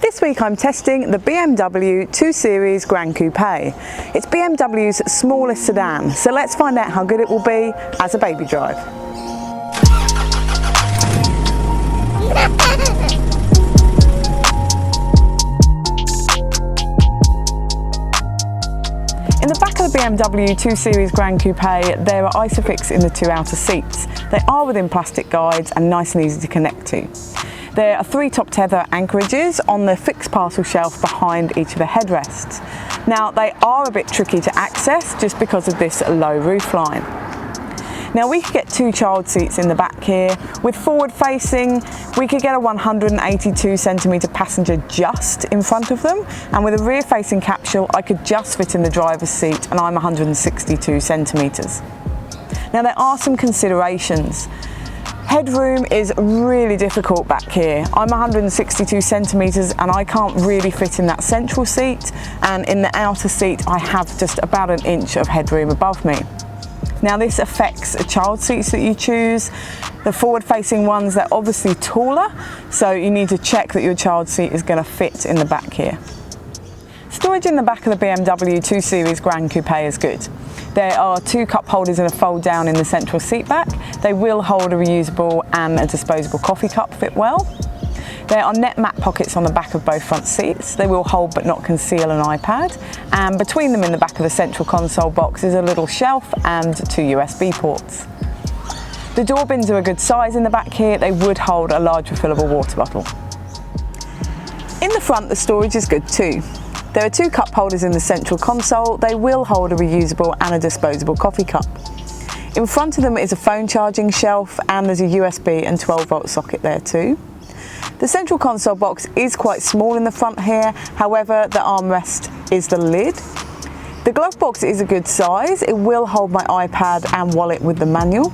This week I'm testing the BMW 2 Series Gran Coupe. It's BMW's smallest sedan, so let's find out how good it will be as a baby drive. In the back of the BMW 2 Series Gran Coupe, there are Isofix in the two outer seats. They are within plastic guides and nice and easy to connect to. There are 3 top tether anchorages on the fixed parcel shelf behind each of the headrests. Now they are a bit tricky to access just because of this low roof line. Now we could get 2 child seats in the back here. With forward facing, we could get a 182 centimetre passenger just in front of them, and with a rear facing capsule I could just fit in the driver's seat, and I'm 162 centimetres. Now there are some considerations. Headroom is really difficult back here. I'm 162 centimetres and I can't really fit in that central seat, and in the outer seat I have just about an inch of headroom above me. Now this affects the child seats that you choose. The forward facing ones, they're obviously taller, so you need to check that your child seat is going to fit in the back here. Storage in the back of the BMW 2 Series Gran Coupe is good. There are 2 cup holders and a fold down in the central seat back. They will hold a reusable and a disposable coffee cup fit well. There are net mat pockets on the back of both front seats. They will hold but not conceal an iPad. And between them in the back of the central console box is a little shelf and 2 USB ports. The door bins are a good size in the back here. They would hold a large refillable water bottle. In the front, the storage is good too. There are 2 cup holders in the central console. They will hold a reusable and a disposable coffee cup. In front of them is a phone charging shelf, and there's a USB and 12-volt socket there too. The central console box is quite small in the front here, however the armrest is the lid. The glove box is a good size. It will hold my iPad and wallet with the manual.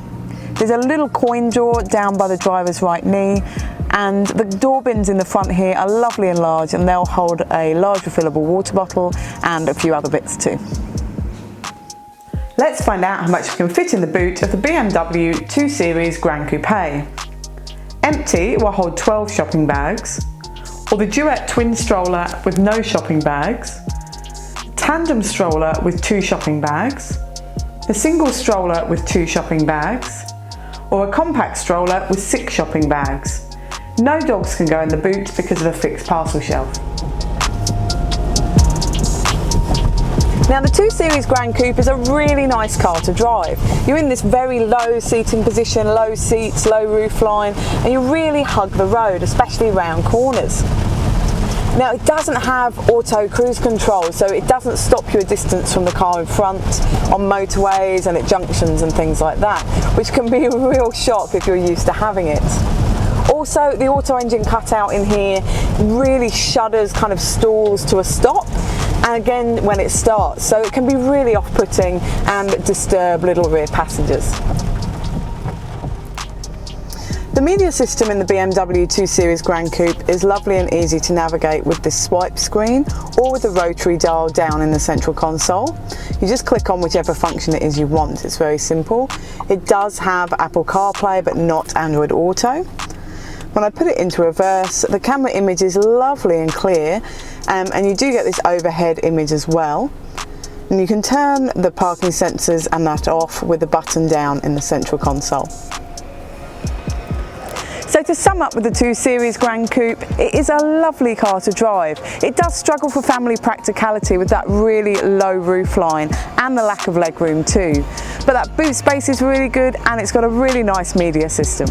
There's a little coin drawer down by the driver's right knee, and the door bins in the front here are lovely and large, and they'll hold a large refillable water bottle and a few other bits too. Let's find out how much we can fit in the boot of the BMW 2 Series Gran Coupe. Empty will hold 12 shopping bags, or the duet twin stroller with no shopping bags, tandem stroller with 2 shopping bags, the single stroller with 2 shopping bags, or a compact stroller with 6 shopping bags. No dogs can go in the boot because of a fixed parcel shelf. Now the 2 Series Gran Coupe is a really nice car to drive. You're in this very low seating position, low seats, low roof line, and you really hug the road, especially round corners. Now it doesn't have auto cruise control, so it doesn't stop you a distance from the car in front on motorways and at junctions and things like that, which can be a real shock if you're used to having it. Also, the auto engine cutout in here really shudders, kind of stalls to a stop, and again when it starts, so it can be really off-putting and disturb little rear passengers. The media system in the BMW 2 Series Gran Coupe is lovely and easy to navigate with this swipe screen or with the rotary dial down in the central console. You just click on whichever function it is you want. It's very simple. It does have Apple CarPlay but not Android Auto. When I put it into reverse, the camera image is lovely and clear, and you do get this overhead image as well. And you can turn the parking sensors and that off with the button down in the central console. So to sum up with the 2 Series Gran Coupe, it is a lovely car to drive. It does struggle for family practicality with that really low roof line and the lack of legroom too. But that boot space is really good, and it's got a really nice media system.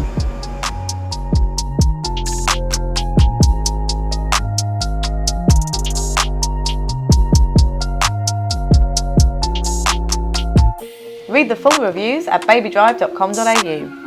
Read the full reviews at BabyDrive.com.au.